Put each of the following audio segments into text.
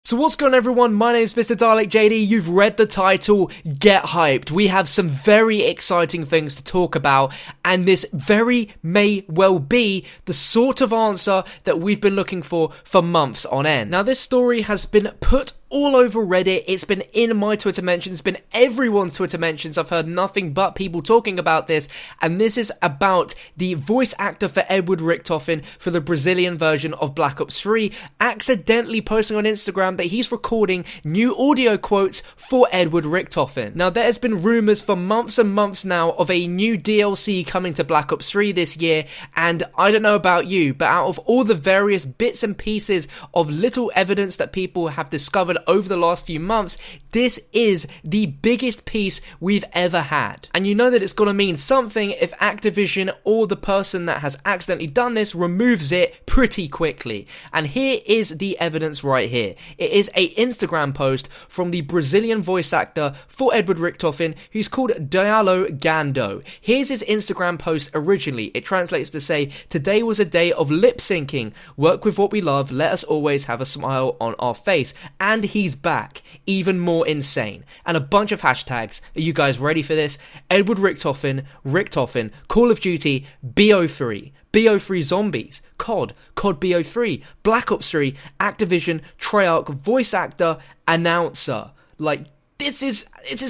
So what's going on, everyone? My name is MrDalekJD. You've read the title, get hyped. We have some very exciting things to talk about, and this very may well be the sort of answer that we've been looking for months on end. Now, this story has been put all over Reddit. It's been in my Twitter mentions, it's been everyone's Twitter mentions. I've heard nothing but people talking about this, and this is about the voice actor for Edward Richthofen for the Brazilian version of Black Ops 3 accidentally posting on Instagram that he's recording new audio quotes for Edward Richthofen. Now, there has been rumours for months and months now of a new DLC coming to Black Ops 3 this year, and I don't know about you, but out of all the various bits and pieces of little evidence that people have discovered over the last few months, this is the biggest piece we've ever had. And you know that it's going to mean something if Activision or the person that has accidentally done this removes it pretty quickly. And here is the evidence right here. It is a Instagram post from the Brazilian voice actor for Edward Richthofen, who's called Diallo Gando. Here's his Instagram post originally. It translates to say, "Today was a day of lip syncing. Work with what we love. Let us always have a smile on our face." And he's back, even more insane, and a bunch of hashtags. Are you guys ready for this? Edward Richthofen, Call of Duty, BO3, BO3 Zombies, COD BO3, Black Ops 3, Activision, Treyarch, voice actor, announcer. Like, This is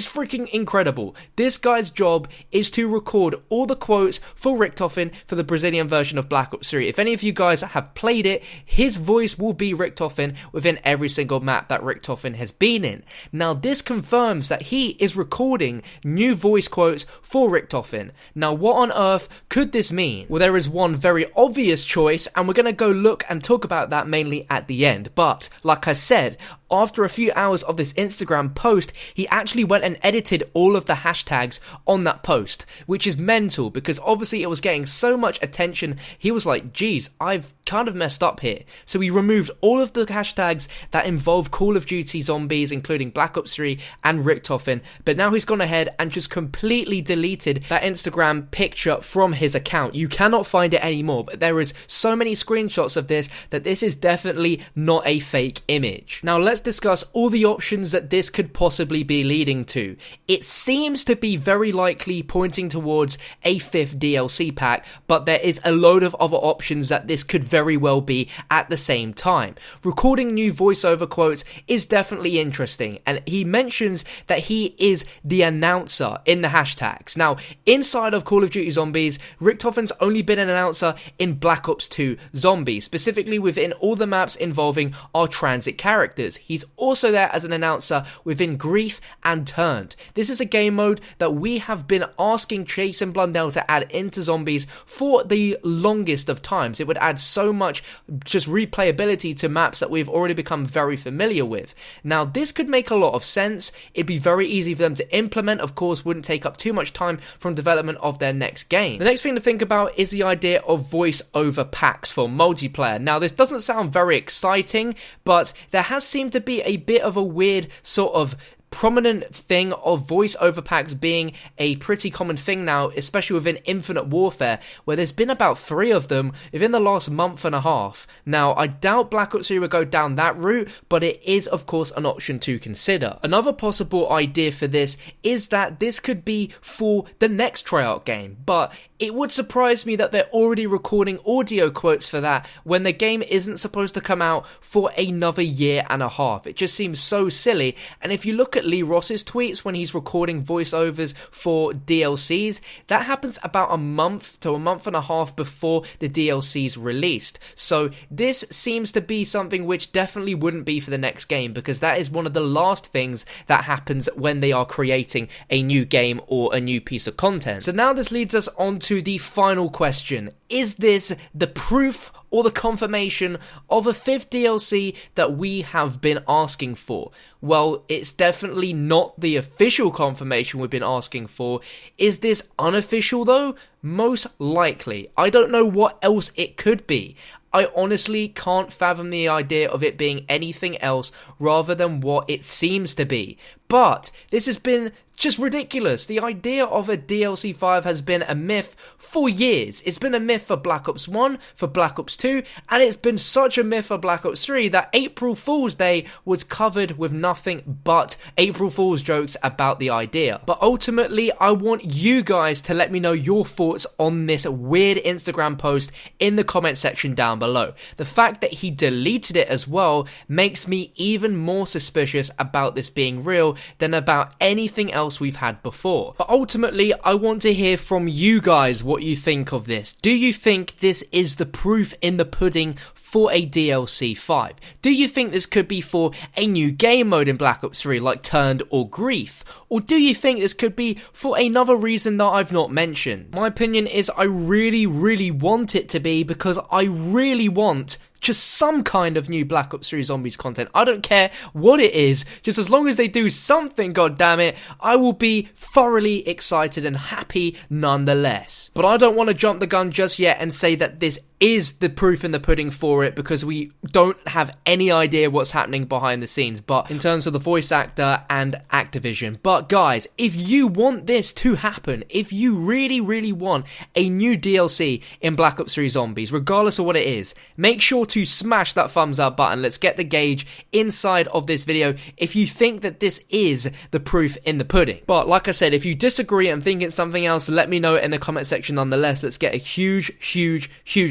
freaking incredible. This guy's job is to record all the quotes for Richthofen for the Brazilian version of Black Ops 3. If any of you guys have played it, his voice will be Richthofen within every single map that Richthofen has been in. Now, this confirms that he is recording new voice quotes for Richthofen. Now, what on earth could this mean? Well, there is one very obvious choice, and we're going to go look and talk about that mainly at the end. But, like I said, after a few hours of this Instagram post, he actually went and edited all of the hashtags on that post, which is mental because obviously it was getting so much attention. He was like, geez, I've kind of messed up here. So he removed all of the hashtags that involve Call of Duty Zombies, including Black Ops 3 and Richthofen, but now he's gone ahead and just completely deleted that Instagram picture from his account. You cannot find it anymore, but there is so many screenshots of this that this is definitely not a fake image. Now, let's discuss all the options that this could possibly be leading to. It seems to be very likely pointing towards a 5th DLC pack, but there is a load of other options that this could very well be at the same time. Recording new voiceover quotes is definitely interesting, and he mentions that he is the announcer in the hashtags. Now, inside of Call of Duty Zombies, Richthofen's only been an announcer in Black Ops 2 Zombies, specifically within all the maps involving our transit characters. He's also there as an announcer within Grief and Turned. This is a game mode that we have been asking Chase and Blundell to add into Zombies for the longest of times. It would add so much just replayability to maps that we've already become very familiar with. Now, this could make a lot of sense. It'd be very easy for them to implement, of course, wouldn't take up too much time from development of their next game. The next thing to think about is the idea of voice over packs for multiplayer. Now, this doesn't sound very exciting, but there has seemed to be a bit of a weird sort of prominent thing of voice over packs being a pretty common thing now, especially within Infinite Warfare, where there's been about 3 of them within the last month and a half. Now, I doubt Black Ops 3 will go down that route, but it is of course an option to consider. Another possible idea for this is that this could be for the next Treyarch game, but it would surprise me that they're already recording audio quotes for that when the game isn't supposed to come out for another year and a half. It just seems so silly. And if you look at Lee Ross's tweets when he's recording voiceovers for DLCs, that happens about a month to a month and a half before the DLC's released. So this seems to be something which definitely wouldn't be for the next game, because that is one of the last things that happens when they are creating a new game or a new piece of content. So now this leads us on to the final question. Is this the proof or the confirmation of a 5th DLC that we have been asking for? Well, it's definitely not the official confirmation we've been asking for. Is this unofficial though? Most likely. I don't know what else it could be. I honestly can't fathom the idea of it being anything else rather than what it seems to be. But this has been just ridiculous. The idea of a DLC 5 has been a myth for years. It's been a myth for Black Ops 1, for Black Ops 2, and it's been such a myth for Black Ops 3 that April Fool's Day was covered with nothing but April Fool's jokes about the idea. But ultimately, I want you guys to let me know your thoughts on this weird Instagram post in the comment section down below. The fact that he deleted it as well makes me even more suspicious about this being real than about anything else we've had before. But ultimately, I want to hear from you guys what you think of this. Do you think this is the proof in the pudding for a DLC 5? Do you think this could be for a new game mode in Black Ops 3 like Turned or Grief? Or do you think this could be for another reason that I've not mentioned? My opinion is I really want it to be, because I really want just some kind of new Black Ops 3 Zombies content. I don't care what it is, just as long as they do something, goddammit, I will be thoroughly excited and happy nonetheless. But I don't want to jump the gun just yet and say that this is the proof in the pudding for it, because we don't have any idea what's happening behind the scenes, but in terms of the voice actor and Activision. But guys, if you want this to happen, if you really want a new DLC in Black Ops 3 Zombies, regardless of what it is, make sure to smash that thumbs up button. Let's get the gauge inside of this video if you think that this is the proof in the pudding. But like I said, if you disagree and think it's something else, let me know in the comment section nonetheless. Let's get a huge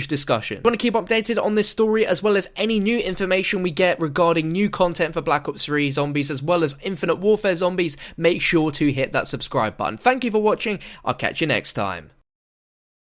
discussion. If you want to keep updated on this story, as well as any new information we get regarding new content for Black Ops 3 Zombies, as well as Infinite Warfare Zombies, make sure to hit that subscribe button. Thank you for watching. I'll catch you next time.